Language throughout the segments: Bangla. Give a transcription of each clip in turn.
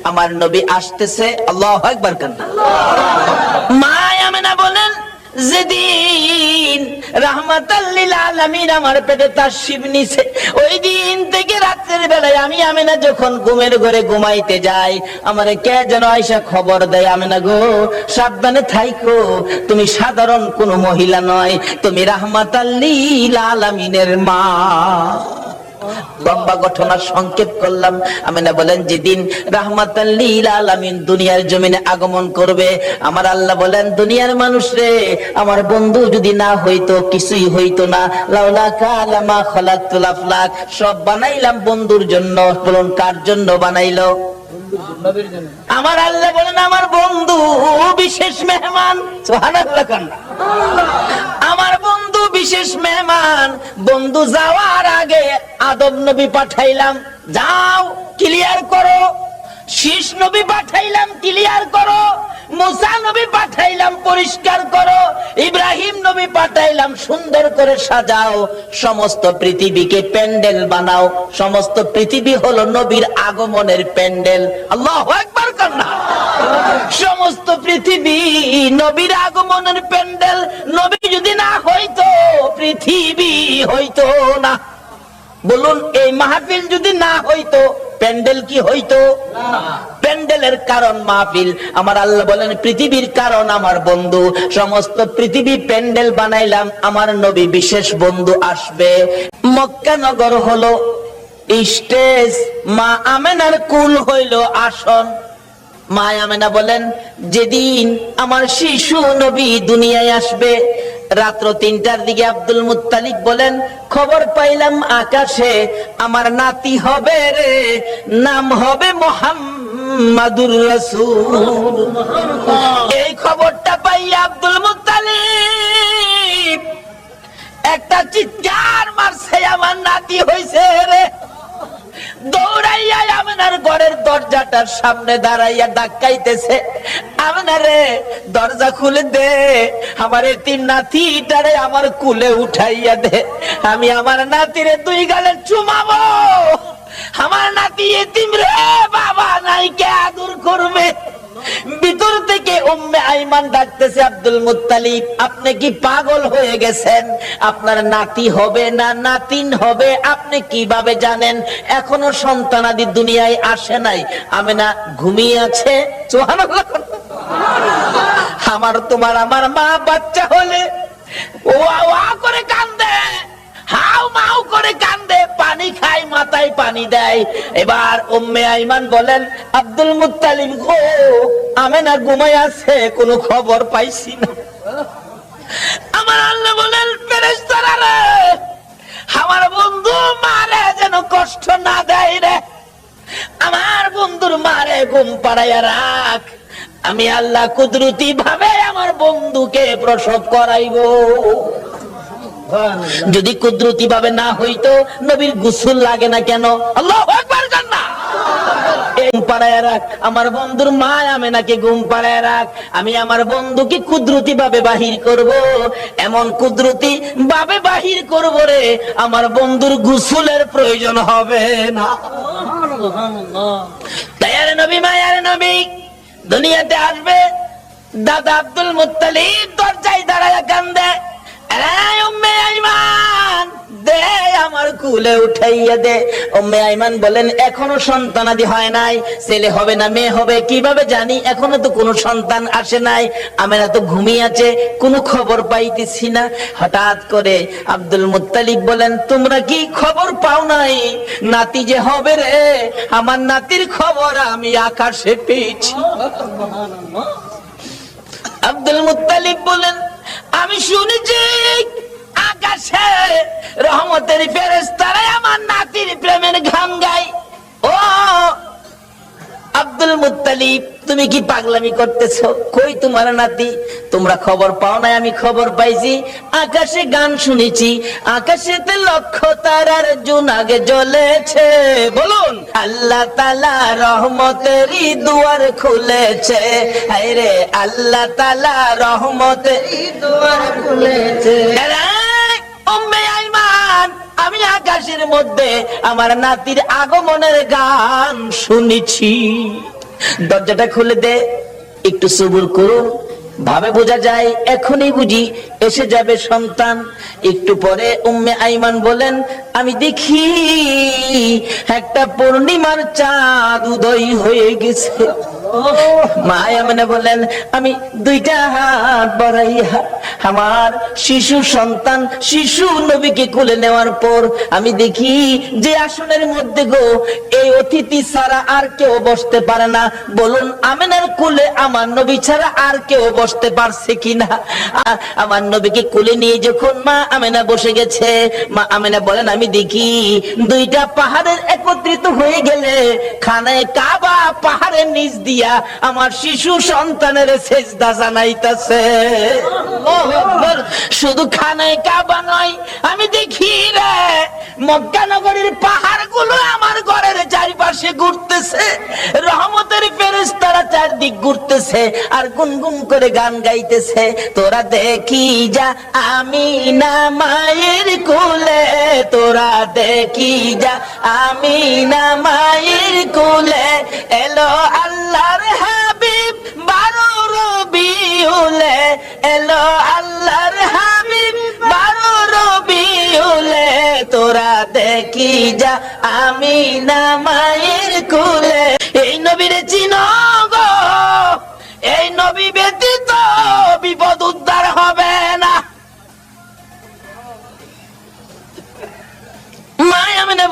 আমার নবী আসতেছে। আল্লাহু আকবার কান্না। মা আমেনা বলেন, যেদিন রাহমাতাল লিল আলামিন আমার পেটে তাশরিফ নিছে, ওই দিন থেকে রাতের বেলায় আমি আমেনা যখন ঘুমের ঘরে ঘুমাইতে যাই, আমারে কে যেন আয়েশা খবর দেয়, আমেনা গো সাবধানে থাইকো, তুমি সাধারণ কোন মহিলা নয়, তুমি রাহমাতাল লিল আলামিনের মা। লম্বা ঘটনার সংক্ষেপ করলাম। আমিনা বলেন, যেদিন রাহমাতাল লিল আলামিন দুনিয়ার জমিনে আগমন করবে, আমার আল্লাহ বলেন, দুনিয়ার মানুষ রে, আমার বন্ধু যদি না হইতো কিছুই হইতো না। লাউলা কালামা খালাকতুল আফলাক, সব বানাইলাম বন্ধুর জন্য। বলুন কার জন্য বানাইলো? আমার আল্লাহ বলেন, আমার বন্ধু বিশেষ মেহমান। সুবহানাল্লাহ কান্না। আমার বন্ধু বিশেষ মেহমান। বন্ধু যাওয়ার আগে আদম নবী পাঠাইলাম, যাও ক্লিয়ার করো। শীষ নবী পাঠাইলাম, ক্লিয়ার করো। মুসা নবী পাঠাইলাম, পরিষ্কার করো। ইব্রাহিম নবী পাঠাইলাম, সুন্দর করে সাজাও। সমস্ত পৃথিবীকে প্যান্ডেল বানাও। সমস্ত পৃথিবী হলো নবীর আগমনের প্যান্ডেল। আল্লাহু আকবার কান্না। সমস্ত পৃথিবী নবীর আগমনের প্যান্ডেল। নবী যদি না হইতো পৃথিবী হইতো না। বলুন, এই মাহফিল যদি না হইতো প্যান্ডেল কি হইতো? প্যান্ডেলের কারণ মাহফিল। আমার আল্লাহ বলেন, পৃথিবীর কারণ আমার বন্ধু। সমস্ত পৃথিবী প্যান্ডেল বানাইলাম, আমার নবী বিশেষ বন্ধু আসবে। মক্কা নগর হলো স্টেজ, মা আমেনার কুল হইল আসন। মা আমেনা বলেন, যেদিন আমার শিশু নবী দুনিয়ায় আসবে, রাত্র ৩টার দিকে আব্দুল মুত্তালিব বলেন, খবর পাইলাম আকাশে আমার নাতি হবে রে, নাম হবে মুহাম্মাদুর রাসূল। এই খবরটা পাই আব্দুল মুত্তালিব একটা চিৎকার মারছে, আমার নাতি হইছে রে। দৌড়াইয়া আমেনার ঘরের দরজাটার সামনে দাঁড়াইয়া ডাকাইতেছে, আমেনা রে দরজা খুলে দে, আমার এতিম নাতিটারে আমার কুলে উঠাইয়া দে, আমি আমার নাতিরে 2 গালে চুমাবো। আমার নাতি এতিম রে, বাবা নাই, কে আদর করবে? ভিতর থেকে উম্মে আইমান ডাকতেছে, আব্দুল মুত্তালিব আপনি কি পাগল হয়ে গেছেন? আপনার নাতি হবে না নাতিন হবে আপনি কিভাবে জানেন? এখনো সন্তানাদি দুনিয়ায় আসে নাই। আমেনা ঘুমিয়ে আছে। সুবহানাল্লাহ। আমার তোমার আমার মা বাচ্চা হলে ওয়া ওয়া করে কান্দে, হাউ মাউ করে কান্দে, পানি খায়, মাথায় পানি দেয়। এবার উম্মে আইমান বলেন, আব্দুল মুত্তালিব গো, আমেনা ঘুমায় আছে, কোনো খবর পাইছি না। আমার আল্লাহ বলেন, ফেরেশতারা রে, আমার বন্ধু মারে যেন কষ্ট না দেয় রে, আমার বন্ধুর মারে ঘুম পাড়াইয়া রাখ। আমি আল্লাহ কুদরতি ভাবে আমার বন্ধুকে প্রসব করাইবো। যদি কুদরতি ভাবে না হইতো নবীর গোসল লাগে না কেন? আল্লাহু আকবার জান্নাহ। ঘুম পাড়ায় রাখ, আমার বন্ধুর মা আমেনাকে ঘুম পাড়ায় রাখ। আমি আমার বন্ধুকে কুদরতি ভাবে বাহির করব, এমন কুদরতি ভাবে বাহির করব রে, আমার বন্ধুর গোসলের প্রয়োজন হবে না। দয়ার নবী, মায়ার নবী দুনিয়াতে আসবে। দাদা আব্দুল মুত্তালিব দরজায় দাঁড়ায় কান্দে, উম্মে আইমান দে, আমার কুলে উঠাইয়া দে। উম্মে আইমান বলেন, এখনো সন্তানাদি হয় নাই, ছেলে হবে না মেয়ে হবে কিভাবে জানি, এখনো তো কোনো সন্তান আসে নাই। আমেনা তো ঘুমিয়ে আছে, কোনো খবর পাইতেছি না। হঠাৎ করে আব্দুল মুত্তালিব বলেন, তোমরা কি খবর পাও নাই নাতি যে হবে রে? আমার নাতির খবর আমি আকাশে পেয়েছি। আব্দুল মুত্তালিব বলেন, আমি শুনেছি আকাশে রহমতের ফেরেশতারা আমার নাতির প্রেমের গান গায়। ও আব্দুল মুত্তালিব, তুমি কি পাগলামি করতেছো? কই তোমার নাতি? তোমরা খবর পাও নাই, আমি খবর পাইছি। আকাশে গান শুনেছি, আকাশেতে লক্ষ তারার জোনাক জ্বলেছে। বলুন, আল্লাহ তাআলা রহমতেরই দুয়ার খুলেছে। হায়রে আল্লাহ তাআলা রহমতেরই দুয়ার খুলেছে। উম্মে আইমান, আমি আকাশের মধ্যে আমার নাতির আগমনের গান শুনেছি। দরজাটা খুলে দে, একটু সবুর করুন। ভাবে বোঝা যায় এখনই বুঝি এসে যাবে সন্তান। একটু পরে উম্মে আইমান বলেন, আমি দেখি একটা পূর্ণিমার চাঁদ উদয় হয়ে গেছে। মা আমেনা বলেন, আমি দুইটা হাত বাড়াইয়া আমার শিশু সন্তান শিশু নবীকে কোলে নেওয়ার পর আমি দেখি যে আসনের মধ্যে গো এই অতিথি ছাড়া আর কেউ বসতে পারে না। বলুন আমেনার কোলে আমার নবী ছাড়া আর কেউ বসতে পারছে কিনা? আমার নবীকে কোলে নিয়ে যখন মা আমেনা বসে গেছে, মা আমেনা বলেন, আমি দেখি দুইটা পাহাড়ের একত্রিত হয়ে গেলে খানায় কাবা পাহাড়ের নিচ দিয়া আমার শিশু সন্তানের সেজদা জানাইতেছে। শুধু খানায় কাবা নয়, আমি দেখি রে মক্কা নগরীর পাহাড় গুলো আমার ঘরের চারিপাশে ঘুরতেছে, রহমতের ফেরেশতারা চারদিক ঘুরতেছে আর গুনগুন করে গান গাইতেছে। তোরা দেখি যা আমিনা মায়ের কোলে, তোরা দেখি যা আমিনা মায়ের কোলে, এলো আল্লাহর হাবিব 12 রবিউলে, এলো আল্লাহর হাবিব 12 রবিউলে, তোরা দেখি যা আমিনা মায়ের কোলে। এই নবীরে চিনো গো, এই নবী ব্যতীত বিপদ উদ্ধার হবে না।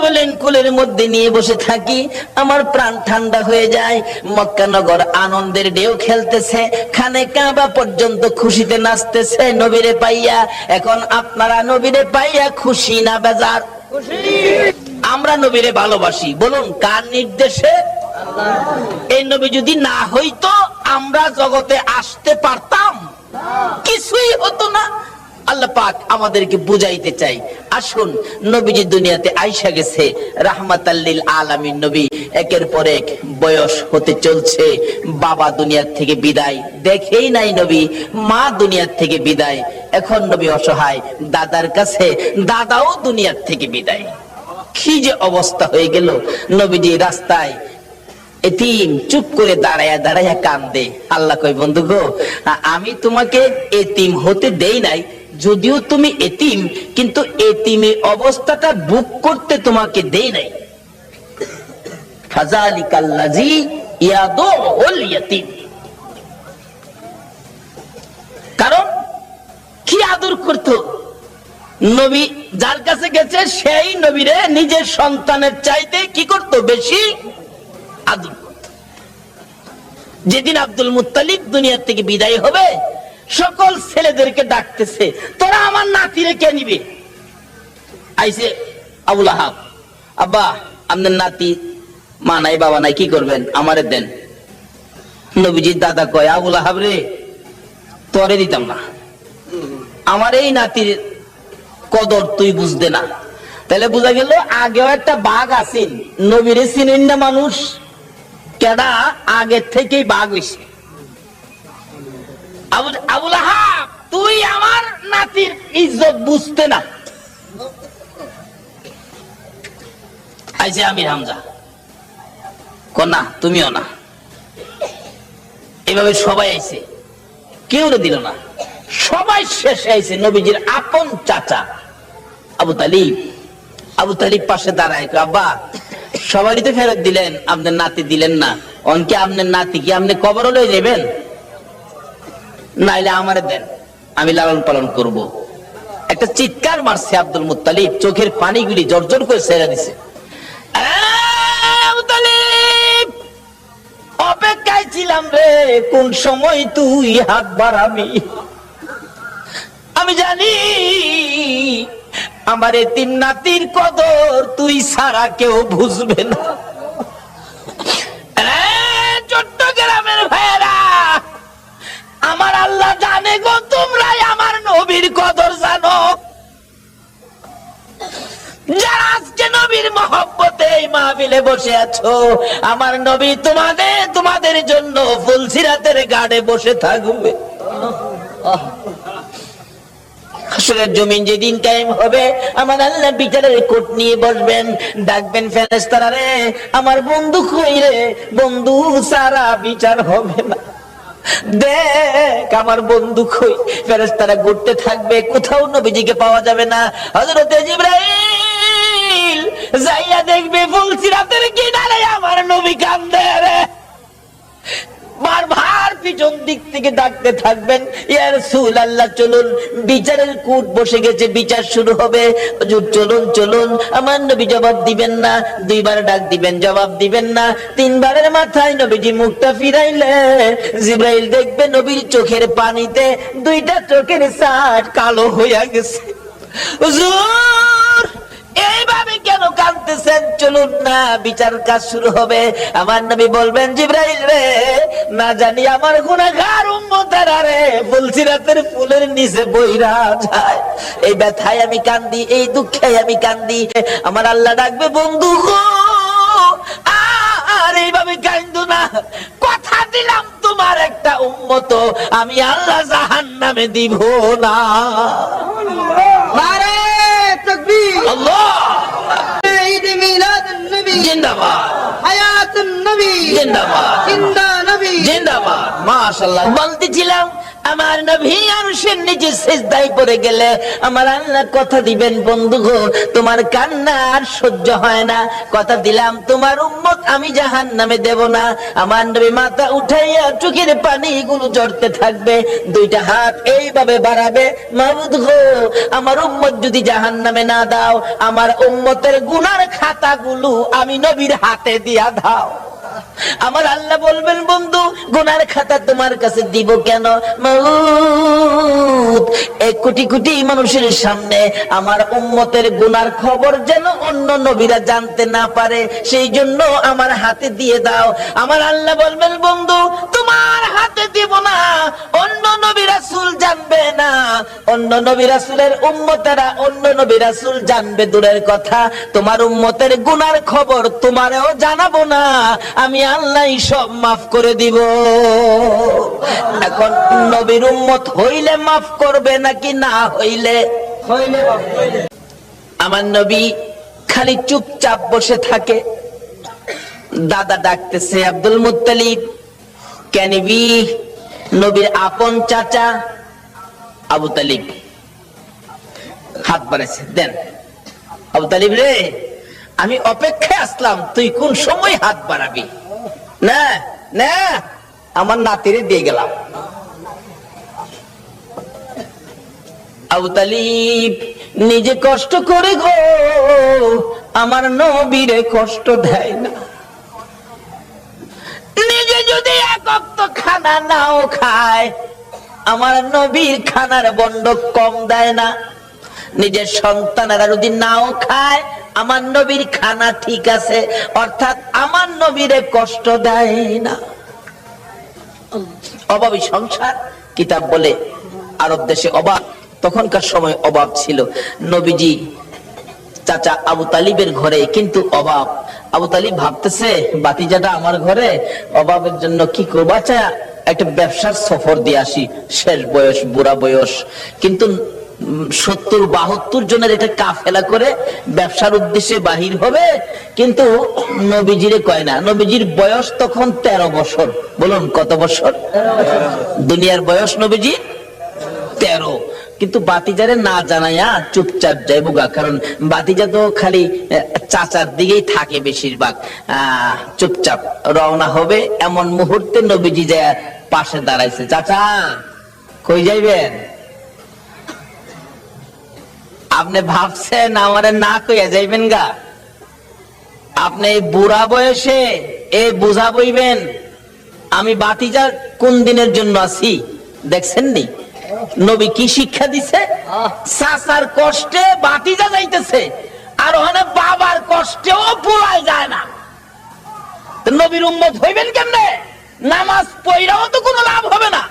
বলেন, কুলের মধ্যে নিয়ে বসে থাকি, আমার প্রাণ ঠান্ডা হয়ে যায়। মক্কা নগর আনন্দের ঢেউ খেলতেছে, খানে কাবা পর্যন্ত খুশিতে নাচতেছে নবীরে পাইয়া। এখন আপনারা নবীরে পাইয়া খুশি না বেজার? আমরা নবীরে ভালোবাসি, বলুন কার নির্দেশে? এই নবী যদি না হইতো আমরা জগতে আসতে পারতাম? কিছুই হতো না। আল্লাহ পাক আমাদেরকে বুঝাইতে চাই, আসুন নবীজি দুনিয়াতে আইসা গেছে রাহমাতাল লিল আলামিন নবী, একের পর এক বয়স হতে চলছে। বাবা দুনিয়ার থেকে বিদায়, দেখেই নাই নবী, মা দুনিয়ার থেকে বিদায়। এখন নবী অসহায়, দাদার কাছে, দাদাও দুনিয়ার থেকে বিদায়। কি যে অবস্থা হয়ে গেল। নবীজি রাস্তায় এতিম চুপ করে দাঁড়ায়া দাঁড়ায়া কান্দে। আল্লাহ কয়, বন্ধু গো, আমি তোমাকে এতিম হতে দেই নাই, যদিও তুমি এতিম, কিন্তু এতিমে অবস্থাটা বুক করতে তোমাকে দেই নাই। ফাযালিকাল্লাযী ইয়াদুল ইয়াতীম, কারণ কি আদর করত নবী, যার কাছে গেছে সেই নবীরে নিজের সন্তানের চাইতে কি করত, বেশি আদর করত। যেদিন আব্দুল মুত্তালিব দুনিয়া থেকে বিদায় হবে, সকল ছেলেদেরকে ডাকতেছে, তোরা আমার নাতিরে কে নিবে? আইসে আবুল আহাব, আব্বা আপনার নাতি, মা নাই বাবা নাই, কি করবেন, আমারে দেন। নবীজির দাদা কয়, আবুল আহাব রে, তোরে দিতাম না, আমার এই নাতির কদর তুই বুঝতে না। তাহলে বোঝা গেল আগেও একটা বাঘ আছেন, নবীরে চিনেন না মানুষ, কেডা আগে থেকেই বাঘ হইছে। আবুল আহাব, তুই আমার নাতির ইজ্জত বুঝতে না। আইছে আমির হামজা, কন্যা তুমিও না। এভাবে সবাই আইছে, কেউ দিল না, সবাই শেষে আইছে নবীজির আপন চাচা আবু তালিব। আবু তালিব পাশে দাঁড়ায়, আব্বা সবারই তো ফেরত দিলেন, আপনার নাতি দিলেন না, অনকে আপনার নাতি কি আপনি কবর লয়ে যাবেন? নাইলে আমারে দেন, আমি লালন পালন করব। একটা চিৎকার মারছে আব্দুল মুত্তালিব, চোখের পানিগুলি জর্জর করে ছেড়ে দিছে। আবু তালিব, অপেক্ষায় ছিলাম রে, কোন সময় তুই হাত বাড়াবি। আমি জানি আমার এতিম নাতির কদর তুই ছাড়া কেউ বুঝবে না। চট্টগ্রামের ভাইয়েরা, আমার আল্লাহ জানে গো, তোমরাই আমার নবীর কদর জানো। যারা আজকে নবীর মহব্বতে এই মাহফিলে বসে আছো, আমার নবী তোমাদের জন্য ফুলসিরাতের গাড়ে বসে থাকবে। হাসরের জমিন যেদিন কায়েম হবে, আমার আল্লাহ বিচারের কোট নিয়ে বসবেন, ডাকবেন ফেরেশতারা, রে আমার বন্ধু কই রে, বন্ধু সারা বিচার হবে না, দেখ আমার বন্ধু কই। ফেরেশতারা ঘুরতে থাকবে, কোথাও নবীজিকে পাওয়া যাবে না। হযরত জিবরাইল যাইয়া দেখবে ফুলসিরাতের কিনারে আমার নবী কান্দে রে। বারবার পিছন দিক থেকে ডাকতে থাকবেন, ইয়া রাসূলুল্লাহ চলুন, বিচারের কোট বসে গেছে, বিচার শুরু হবে, হুজুর চলুন চলুন। আমার নবী জবাব দিবেন না, দুইবার ডাক দিবেন, জবাব দিবেন না, তিনবারের মাথায় নবীজি মুখটা ফিরাইলে জিবরাইল দেখবে নবীর চোখের পানিতে দুইটা চোখের সাট কালো হইয়া গেছে। হুজুর এইভাবে কেন কাঁদতেছেন, চলুন না, বিচার কাজ শুরু হবে। আমার নবী বলবেন, জিবরাইল রে, না জানি আমার গুনাহগার উম্মতেরা রে ফুলসিরাতের ফুলের নিচে বইরা যায়, এই ব্যথায় আমি কান্দি, এই দুঃখে আমি কান্দি। আমার আল্লাহ ডাকবে, বন্ধু গো আর এইভাবে কান্দো না, কথা দিলাম তোমার একটা উম্মত আমি আল্লাহ জাহান্নামে দিব না। নারে তাকবীর, আল্লাহ ঈদ মিলাদুন নবী জিন্দাবাদ, হায়াতুন নবী জিন্দাবাদ, জিন্দা নবী জিন্দাবাদ। মাশাআল্লাহ। বলতেছিলাম আমার নবী আরশের নিচে সিজদায় পড়ে গেলে আমার আল্লাহ কথা দিবেন, বন্ধু গো তোমার কান্না আর সহ্য হয় না, কথা দিলাম তোমার উম্মত আমি জাহান্নামে দেব না। আমার নবী মাথা উঠাইয়া চোখের পানিগুলো ঝরতে থাকবে, দুইটা হাত এইভাবে বাড়াবে, মাবুদ গো আমার উম্মত যদি জাহান্নামে না দাও, আমার উম্মতের গুনার খাতাগুলো আমি নবীর হাতে দিয়া দাও। আমার আল্লাহ বলবেন, বন্ধু গুনার খাতা তোমার কাছে দিব কেন, মাউত এক কোটি কোটি মানুষের সামনে আমার উম্মতের গুনার খবর যেন অন্য নবীরা জানতে না পারে, সেই জন্য আমার হাতে দিয়ে দাও। আমার আল্লাহ বলবেন, বন্ধু তোমার হাতে দিব না, অন্য নবী রাসূল জানবে না, অন্য নবী রাসূলের উম্মতেরা অন্য নবী রাসূল জানবে দূরের কথা, তোমার উম্মতের গুনার খবর তোমারও জানাবো না, আমি আল্লাহ সব মাফ করে দিব। এখন নবীর উম্মত হইলে মাফ করবে নাকি না হইলে? আমার নবী খালি চুপচাপ বসে থাকে। দাদা ডাকতেছে, আব্দুল মুত্তালিব ক্যানিবি, নবীর আপন চাচা আবু তালিব হাত বাড়াইছে, দেন আবু তালিব রে, আমি অপেক্ষায় আসলাম, তুই কোন সময় হাত বাড়াবি, না না আমার নাতিরে দিয়ে গেলাম। আবু তালিব নিজে কষ্ট করে গো আমার নবীরে কষ্ট দেয় না, নিজে যদি এক ওয়াক্ত খানা নাও খায় আমার নবীর খানার বন্ড কম দেয় না, নিজের সন্তানেরা যদি নাও খায় আমার নবীর খানা ঠিক আছে, অর্থাৎ আমার নবীরে কষ্ট দেয় না। অভাবী সংসার, কিতাব বলে আরব দেশে অভাব, তখনকার সময় অভাব ছিল। নবীজি চাচা আবু তালিবের ঘরে কিন্তু অভাব। আবু তালিব ভাবতেছে, বাতিজাটা আমার ঘরে, অভাবের জন্য কি করবো, আচ্ছা একটা ব্যবসার সফর দিয়ে আসি, শেষ বয়স, বুড়া বয়স, কিন্তু 70-72 জনের একটা কাফেলা করে ব্যবসার উদ্দেশ্যে বাহির হবে, কিন্তু নবীজিরে কয় না। নবীজির বয়স তখন 13 বছর। বলুন কত বছর? দুনিয়ার বয়স নবীজি 13, কিন্তু বাতিজারে না জানাইয়া চুপচাপ যাইব গা, কারণ বাতিজা তো খালি চাচার দিকেই থাকে বেশিরভাগ, চুপচাপ রওনা হবে। এমন মুহূর্তে নবীজি যায় পাশে দাঁড়াইছে, চাচা কই যাইবেন? আপনি ভাবছেন আমারে না কইয়া যাইবেন গা? আপনি বুড়া বয়সে এই বোঝা বইবেন আমি বাতিজা কোন দিনের জন্য আছি, দেখছেন নি নবী কি শিক্ষা দিছে? চাচার কষ্টে বাতিজা যাইতেছে, আর ওখানে বাবার কষ্টেও পোলাই যায় না, নবীর উম্মত হইবেন কেমনে? নামাজ পড়াও তো কোনো লাভ হবে না।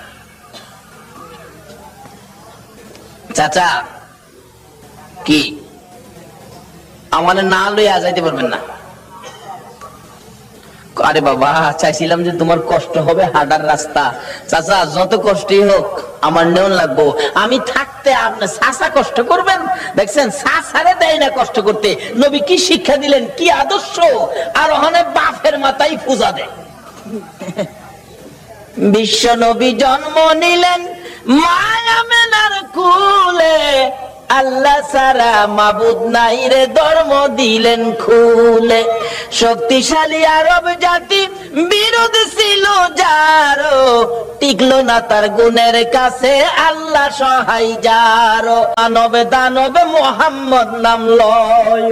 চাচা কি আমাদের না লইয়া যাইতে পারবেন না? আরে বাবা, চাইছিলাম যে তোমার কষ্ট হবে হাঁটার রাস্তা। চাচা যত কষ্টই হোক আমার নেওয়া লাগবো, আমি থাকতে আপনি চাচা কষ্ট করবেন? দেখছেন চাচারে দেয় না কষ্ট করতে। নবী কি শিক্ষা দিলেন, কি আদর্শ! আর ওখানে বাপের মাথায় পূজা দেয়। বিশ্ব নবী জন্ম নিলেন মায়া মেনার কুলে, আল্লাহ সারা মাবুদ নাই রে ধর্ম দিলেন খুলে। শক্তিশালী আরব জাতি বিরোধ ছিল যারো, টিকলো না তার গুণের কাছে আল্লাহ সহায় যারো। মানবে দানবে মোহাম্মদ নাম লয়।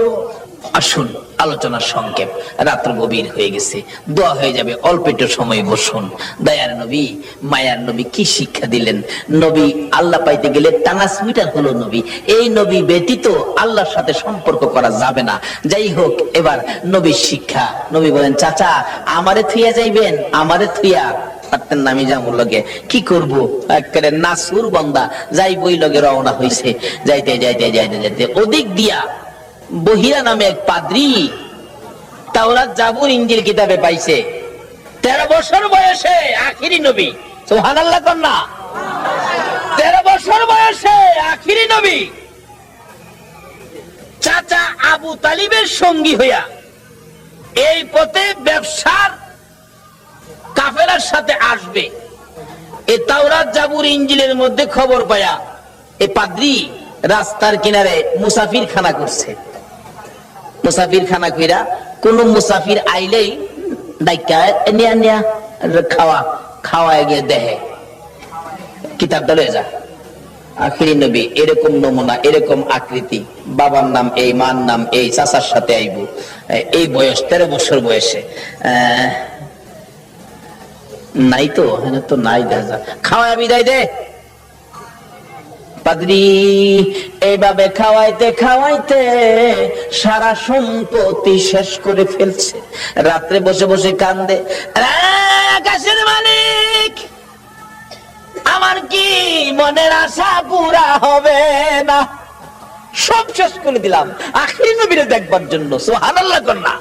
আসুন আলোচনার সংক্ষেপ, রাত্র গভীর হয়ে গেছে, দোয়া হয়ে যাবে, অল্প একটু সময় বসুন। দয়ার নবী মায়ার নবী কি শিক্ষা দিলেন। নবী আল্লাহ পাইতে গেলে ট্রান্সমিটার হলো নবী। এই নবী ব্যতীত আল্লাহর সাথে সম্পর্ক করা যাবে না। যাই হোক, এবার নবীর শিক্ষা। নবী বলেন, চাচা আমারে থুইয়া যাইবেন? আমারে থুইয়া পারতেন না, আমি যাবো লগে। কি করবো, একেবারে নাসুর বান্দা যাই বই লগে রওনা হইছে। যাইতে যাইতে যাইতে যাইতে ওদিক দিয়া বহিরা নামে এক পাদ্রী তাওরাত জাবুর ইনজিল কিতাবে পাইছে। 13 বছর বয়সে আখিরি নবী। সুবহানাল্লাহ কন্যা। 13 বছর বয়সে আখিরি নবী চাচা আবু তালিবের সঙ্গী হইয়া এই পথে ব্যবসার কাফেলার সাথে আসবে। এই তাওরাত জাবুর ইনজিলের মধ্যে খবর পায়া এই পাদ্রী রাস্তার কিনারে মুসাফির খানা করছে। মুসাফির খানা কইরা কোন মুসাফির আইলেই ডাইকা নিয়া নিয়া খাওয়া খাওয়া গিয়ে দেহে কিতাবটা লয়ে যা। আখিরি নবী এরকম নমুনা, এরকম আকৃতি, বাবার নাম এই, মার নাম এই, চাচার সাথে আইব, এই বয়স 13 বছর বয়সে। নাই তো, তো নাই, দেখা খাওয়া বিদায় দে। পাদ্রী এইভাবে খাওয়াইতে খাওয়াইতে সারা সম্পত্তি শেষ করে ফেলছে। রাত্রে বসে বসে কান্দে, আকাশের মালিক আমার কি মনের আশা পুরা হবে না? সব শেষ করে দিলাম আখিরি নবীরে দেখবার জন্য। সুবহানাল্লাহ কন্যা।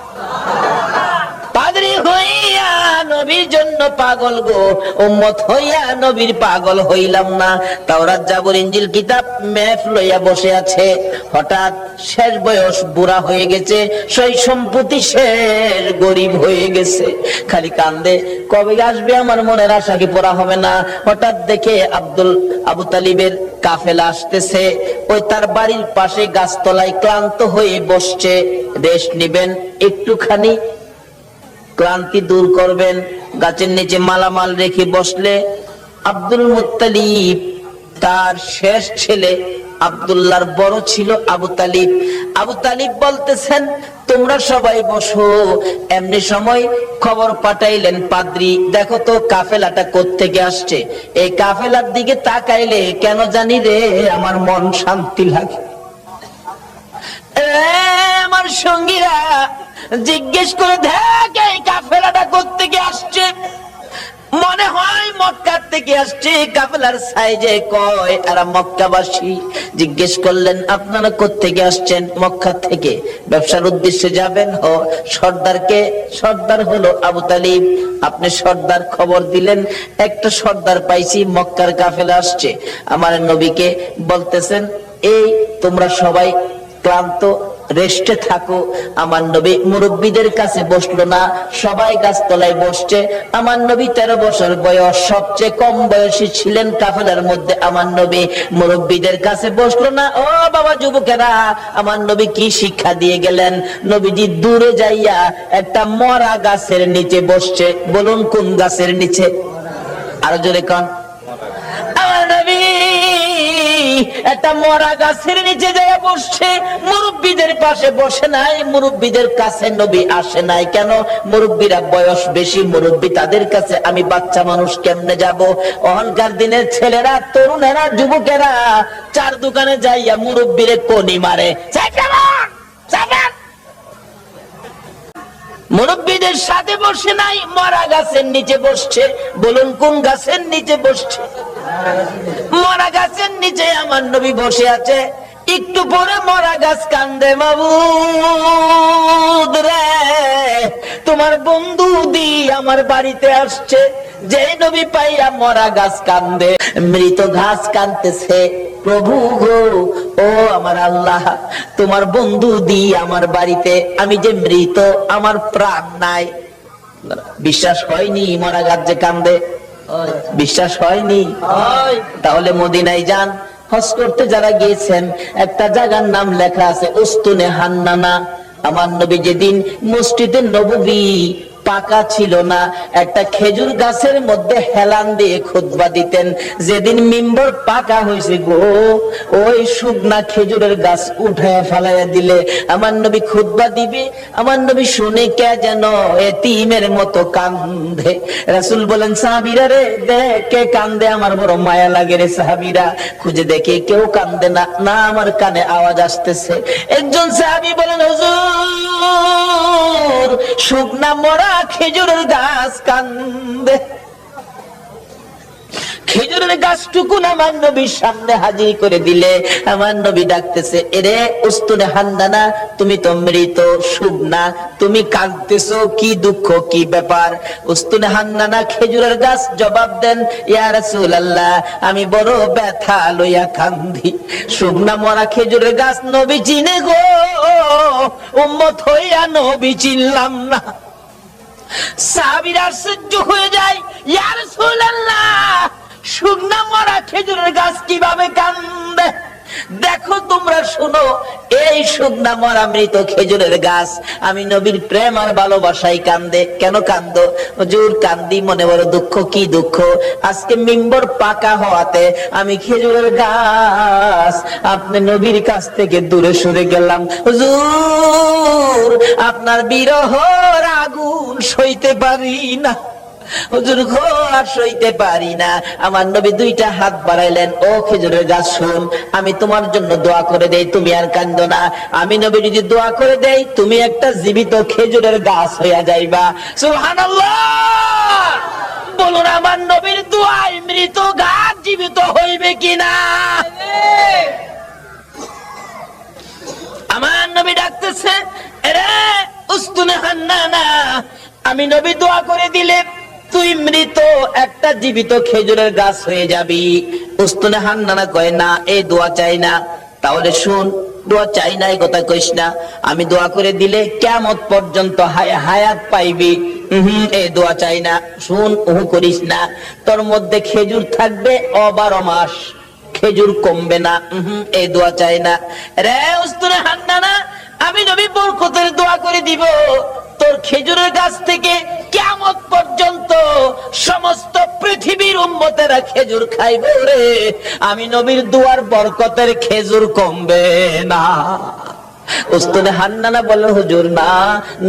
পাদ্রী হইয়া নবীর জন্য পাগল গো, উম্মত হইয়া নবীর পাগল হইলাম না। তাওরাত জাবুর ইনজিল কিতাব মেফ লইয়া বসে আছে। হঠাৎ শেষ বয়স, বুড়া হয়ে গেছে, সই সম্পত্তি শেষ, গরিব হয়ে গেছে, খালি কান্দে, কবে আসবে আমার মনের আশা কি পুরা হবে না? হঠাৎ দেখে আবু তালিবের কাফেলা আসতেছে। ওই তার বাড়ির পাশে গাছতলায় ক্লান্ত হয়ে বসছে। রেস্ট নিবেন একটুখানি, ক্লান্তি দূর করবেন, গাছের নিচে মালামাল রেখে বসলে আব্দুল মুত্তালিব তার শেষ ছেলে আব্দুল্লাহর বড় ছিল আবু তালিব। আবু তালিব বলতেছেন, তোমরা সবাই বসো। এমনি সময় খবর পাঠাইলেন, পাদ্রী দেখো তো কাফেলাটা কোত্থেকে আসছে। এই কাফেলার দিকে তাকাইলে কেন জানি রে আমার মন শান্তি লাগে। আমার সঙ্গীরা জিজ্ঞেস করে দেখ এই কাফেলাটা কোত্থেকে আসছে। মনে হয় মক্কা থেকে আসছে। কাফেলার সাইজে কয় এরা মক্কাবাসী। জিজ্ঞেস করলেন, আপনারা কোত্থেকে আসছেন? মক্কা থেকে। ব্যবসার উদ্দেশ্যে যাবেন? সর্দারকে? সর্দার হলো আবু তালিব। আপনি সর্দার খবর দিলেন, একটা সর্দার পাইছি, মক্কার কাফেলা আসছে। আমার নবীকে বলতেছেন, এই তোমরা সবাই ক্লান্ত, রেস্টে থাকো। আমার নবী মুরব্বীদের কাছে বসলো না, সবাই গাছতলায় বসছে। আমার নবী 13 বছর বয়স, সবচেয়ে কম বয়সী ছিলেন কাফেলার মধ্যে। আমার নবী মুরব্বীদের কাছে বসলো না। ও বাবা যুবকেরা, আমার নবী কি শিক্ষা দিয়ে গেলেন? নবীজি দূরে যাইয়া একটা মরা গাছের নিচে বসছে। বলুন কোন গাছের নিচে? আরো জোরে কন। আমার নবী একটা মরা গাছের নিচে যায় বসছে। মুরব্বীদের পাশে বসে নাই, মুরব্বীদের কাছে নবী আসে নাই। কেন? মুরব্বীরা বয়স বেশি, মুরব্বী তাদের কাছে, আমি বাচ্চা মানুষ কেমনে যাব? অহংকার দিনের ছেলেরা, তরুণেরা, যুবকেরা চার দোকানে যাইয়া মুরব্বীরে কোনি মারে। মুরব্বীদের সাথে বসে নাই, মরা গাছের নিচে বসছে। বলুন কোন গাছের নিচে বসছে? মরা গাছের নিচে আমার নবী বসে আছে। একটু পরে মরা গাছ কান্দে, মাবুদ রে তোমার বন্ধু দি আমার বাড়িতে আসছে। যে নবী পাইয়া মরা গাছ কান্দে, মৃত ঘাস কান্দতেছে, প্রভু গো ও আমার আল্লাহ, তোমার বন্ধু দি আমার বাড়িতে, আমি যে মৃত, আমার প্রাণ নাই। বিশ্বাস হয়নি মরা গাছ যে কান্দে? বিশ্বাস হয়নি? তাহলে মদিনায় যান, হজ করতে যারা গিয়েছেন, একটা জায়গার নাম লেখা আছে উস্তুনে হান্নানা। আমার নবী যেদিন মসজিদে নববী পাকা ছিল না, একটা খেজুর গাছের মধ্যে হেলান দিয়ে খুতবা দিতেন। যেদিন মিম্বর পাকা হয়েছে গো, ওই শুকনা খেজুরের গাছ উঠায় ফেলাইয়া দিলে আমার নবী খুতবা দিবে, আমার নবী শুনে কে যেন এতিমের মতো কান্দে। রাসূল বলেন, সাহাবীরা রে দেখ কে কান্দে, আমার বড় মায়া লাগে রে। সাহাবীরা খুঁজে দেখে কেউ কান্দে না, না আমার কানে আওয়াজ আসতেছে। একজন সাহাবী বলেন, হুজুর শুকনা মরা খেজুরের গাছ কান্দে। খেজুরের গাছটুকু আমার নবীর সামনে হাজির করে দিলে আমার নবী ডাকতেছে, এরে উস্তুনে হান্দানা, তুমি তো মৃত, শুকনা, তুমি কাঁদতেছো, কি দুঃখ, কি ব্যাপার? উস্তুনে হান্দানা খেজুরের গাছ জবাব দেন, ইয়া রাসূলুল্লাহ আমি বড় ব্যথা লইয়া কান্দি। শুকনা মরা খেজুরের গাছ নবী চিনে গো, উম্মত হইয়া নবী চিনলাম না। সাহাবীরা আশ্চর্য হয়ে যায়, ইয়া রাসূলুল্লাহ শুকনা মরা খেজুরের গাছ কিভাবে কান্দে? দেখো তোমরা শুনো, এই শুকনা মরা মৃত খেজুরের গাছ আমি নবীর প্রেম আর ভালোবাসায় কান্দে। কেন কান্দো? হুজুর কান্দি মনে বড় দুঃখ। কি দুঃখ? আজকে মিম্বর পাকা হওয়াতে আমি খেজুরের গাছ আপনি নবীর কাছ থেকে দূরে সরে গেলাম। হুজুর আপনার বিরহর আগুন সইতে পারি না, হুজুর গো আর সইতে পারি না। আমার নবী দুইটা হাত বাড়াইলেন, ও খেজুরের গাছ শুন, আমি তোমার জন্য দোয়া করে দেই, তুমি আর কান্দো না। আমি নবী যদি দোয়া করে দেই, তুমি একটা জীবিত খেজুরের গাছ হইয়া যাইবা। সুবহানাল্লাহ বলুন, আমার নবীর দোয়ায় মৃত গাছ জীবিত হইবে কিনা? আমার নবী ডাকতেছে, এরে উস্তুনে হান্নানা, আমি নবী দোয়া করে দিলে তুই মৃত একটা জীবিত খেজুরের গাছ হয়ে যাবি। উস্তুনে হান্নানা কয়, না এই দোয়া চাই না। তাহলে শুন, দোয়া চাই না এই কথা কইস না, আমি দোয়া করে দিলে কিয়ামত পর্যন্ত হায়াত পাইবি। এই দোয়া চাই না। শুন, ওহু করিস না, তোর মধ্যে খেজুর থাকবে 12 মাস, খেজুর কমবে না। এই দোয়া চাই না। রে উস্তুনে হান্নানা, আমি নবী বরকতের দোয়া করে দিব, তোর খেজুরের গাছ থেকে কিয়ামত পর্যন্ত সমস্ত পৃথিবীর উম্মতেরা খেজুর খাইবে রে। আমি নবীর দোয়ার বরকতের খেজুর কমবে না। উস্তাদ হান্নানা বলেন, হুজুর না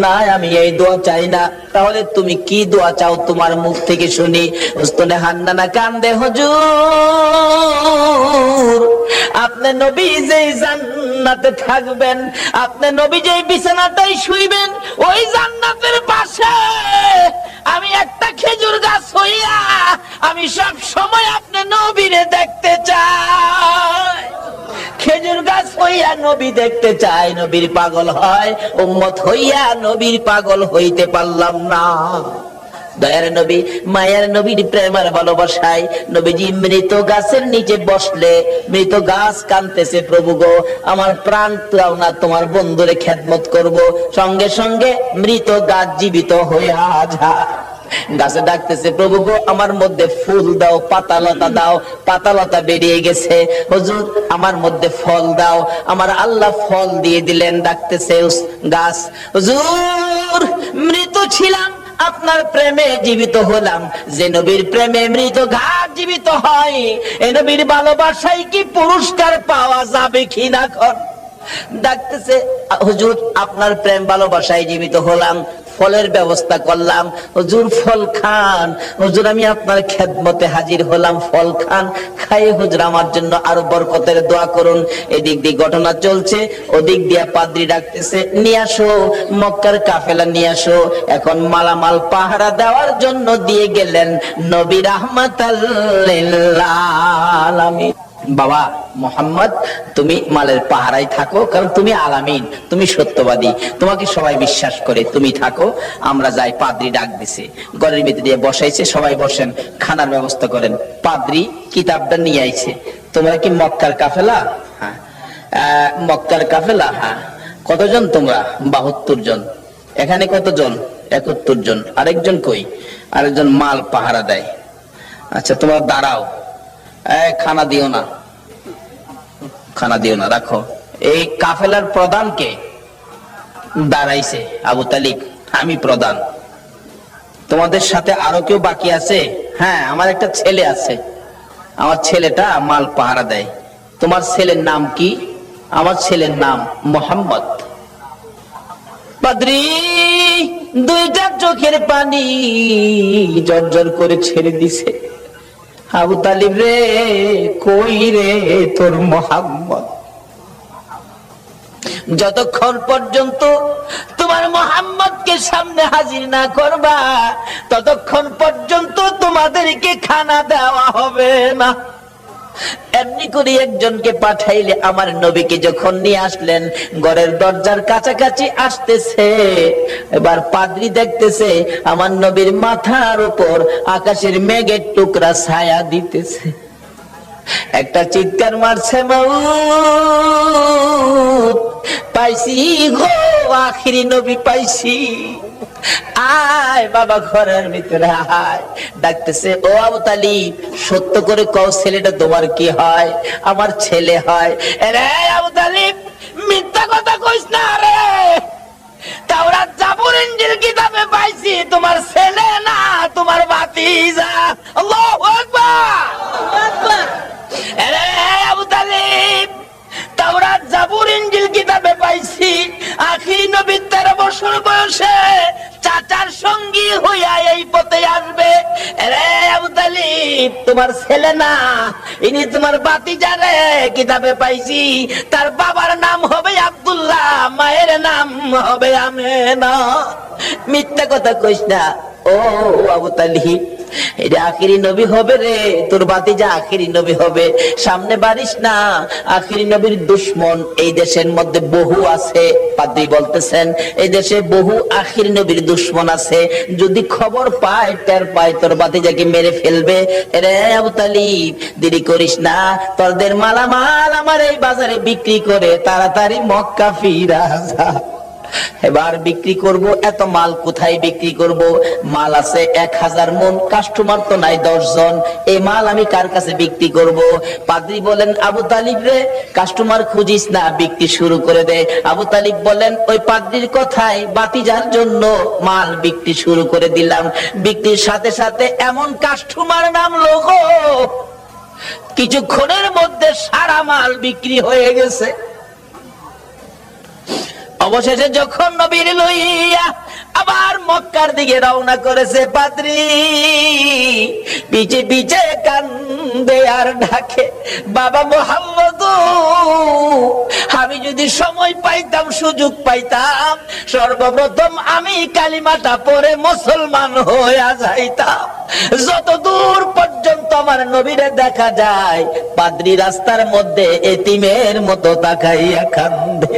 না আমি এই দোয়া চাই না। তাহলে তুমি কি দোয়া চাও, তোমার মুখ থেকে শুনি। উস্তাদ হান্নানা কান্দে, হুজুর আপনি নবী যেই জান্নাতে থাকবেন, আপনি নবী যেই বিছানাটাই শুইবেন, ওই জান্নাতের পাশে আমি একটা খেজুর গাছ হইয়া আমি সব সময় আপনি নবীরে দেখতে চাই। খেজুর গাছ হইয়া নবী দেখতে চাই, নবীর পাগল হয়, উম্মত হইয়া নবীর পাগল হইতে পারলাম না। দয়ার নবী, মায়ার নবীর প্রেমের ভালোবাসায় নবীজি মৃত গাছের নিচে বসলে মৃত গাছ কাঁদতেছে, প্রভু গো আমার প্রাণ দাও না, তোমার বন্ধুরে খেদমত করব। সঙ্গে সঙ্গে মৃত গাছ জীবিত হইয়া যায়। গাছে ডাকতেছে, প্রভু গো আমার মধ্যে ফুল দাও, পাতা লতা দাও। পাতা লতা বেরিয়ে গেছে, হুজুর আমার মধ্যে ফল দাও। আমার আল্লাহ ফল দিয়ে দিলেন। ডাকতেছে গাছ, হুজুর মৃত ছিলাম, আপনার প্রেমে জীবিত হলাম। যে নবীর প্রেমে মৃত গাছ জীবিত হয়, এ নবীর ভালোবাসায় কি পুরস্কার পাওয়া যাবে কিনা? ডাকতেছে, হুজুর আপনার প্রেম ভালোবাসায় জীবিত হলাম, ফলের ব্যবস্থা করলাম, হুজুর ফল খান। হুজুর আমি আপনার খেদমতে হাজির হলাম, ফল খান। খাই হুজুর আমার জন্য আরো বরকতের দোয়া করুন। এদিক দিয়ে ঘটনা চলছে, ওদিক দিয়ে পাদ্রী ডাকতেছে, নিয়ে আসো মক্কার কাফেলা নিয়ে আসো। এখন মালামাল পাহারা দেওয়ার জন্য দিয়ে গেলেন নবী রাহমাতাল লিল আলামিন। বাবা মোহাম্মদ, তুমি মালের পাহারায় থাকো, কারণ তুমি আলামিন, তুমি সত্যবাদী, তোমাকে সবাই বিশ্বাস করে, তুমি থাকো, আমরা যাই। পাদ্রী ডাক দিছে, ঘরের ভিতরে দিয়ে বসাইছে, সবাই বসেন, খানার ব্যবস্থা করেন। পাদ্রী কিতাবটা নিয়ে আইছে। তোমরা কি মক্কার কাফেলা? হ্যাঁ। মক্কার কাফেলা? হ্যাঁ। কতজন তোমরা? 72 জন। এখানে কতজন? 71 জন। আরেকজন কই? আরেকজন মাল পাহারা দেয়। আচ্ছা, তোমরা দাঁড়াও, খানা দিও না, খানা দিও না, রাখো। এই কাফেলার প্রধান কে? দাঁড়াইছে আবু তালিব, আমি প্রধান। তোমাদের সাথে আরো কেউ বাকি আছে? হ্যাঁ, আমার একটা ছেলে আছে, আমার ছেলেটা মাল পাহারা দেয়। তোমার ছেলের নাম কি? আমার ছেলের নাম মোহাম্মদ। পাদ্রী দুইটা চোখের পানি জর্জর করে ছেড়ে দিছে। আবু তালিব রে, কই রে তোর মোহাম্মদ? যতক্ষণ পর্যন্ত তোমার মোহাম্মদকে সামনে হাজির না করবা, ততক্ষণ পর্যন্ত তোমাদেরকে খানা দেওয়া হবে না। এমনি করে একজনকে পাঠাইলে, আমার নবীকে যখন নিয়ে আসলেন, ঘরের দরজার কাছাকাছি আসতেছে, এবার পাদ্রী দেখতেছে আমার নবীর মাথার উপর আকাশের মেঘের টুকরা ছায়া দিতেছে। একটা চিৎকার মারছে, মাউত পাইছি গো, আখিরি নবী পাইছি, আয় বাবা ঘরের ভিতরে আয়। ডাকতেছে, ও আবু তালিব, সত্য করে কও, ছেলেটা তোমার কি হয়? আমার ছেলে হয়। রে আবু তালিব, মিথ্যা কথা কইস না রে, তাওরাত জাবুর ইনজিল কিতাবে পাইছি তোমার ছেলে না, তোমার ভাতিজা। আল্লাহু আকবার। রে আবু তালিব, তাওরাত জাবুর ইনজিল কিতাবে পাইছি আখিরি নবী 13 বছর বয়সে চাচার সঙ্গী হইয়া এই পথে আসবে। রে আবু তালিব, তোমার ছেলে না, ইনি তোমার ভাতিজা রে, কিতাবে পাইছি তার বাবার নাম হবে আব্দুল্লাহ, মায়ের নাম হবে আমেনা। মিথ্যা কথা কইস না ও আবু তালিব, এটা আখিরি নবী হবে রে, তোর ভাতিজা আখিরি নবী হবে, সামনে বাড়িস না। আখিরি নবীর দুশ্মন এই দেশের মধ্যে বহু আছে। পাদ্রী বলতেছেন, এই দেশে বহু আখিরি নবীর দুশ্মন আছে, যদি খবর পায়, টের পায়, তোর ভাতিজাকে মেরে ফেলবে। রে আবু তালিব, দেরি করিস না, তোদের মালামাল আমার এই বাজারে বিক্রি করে তাড়াতাড়ি মক্কা ফিরা যা। এবার বিক্রি করব, এত মাল কোথায় বিক্রি করব? মাল আছে 1000 মন, কাস্টমার তো নাই 10 জন, এই মাল আমি কার কাছে বিক্রি করব? পাদ্রী বলেন, আবু তালিব রে, কাস্টমার খুঁজিস না, বিক্রি শুরু করে দে। আবু তালিব বলেন, ওই পাদ্রীর কথায় ভাতিজার জন্য মাল বিক্রি শুরু করে দিলাম। বিক্রির সাথে সাথে এমন কাস্টমার নামলো গো, কিছুক্ষণের মধ্যে সারা মাল বিক্রি হয়ে গেছে। অবশেষে যখন নবীর লইয়া আবার মক্কার দিকে রওনা করেছে, পাদ্রী পিছে পিছে কান্দে আর ডাকে, বাবা মোহাম্মদ, আমি যদি সময় পাইতাম, সুযোগ পাইতাম, সর্বপ্রথম আমি কালিমাটা পড়ে মুসলমান হইয়া যাইতাম। যত দূর পর্যন্ত আমার নবীরে দেখা যায়, পাদ্রী রাস্তার মধ্যে এতিমের মতো তাকাইয়া কান্দে।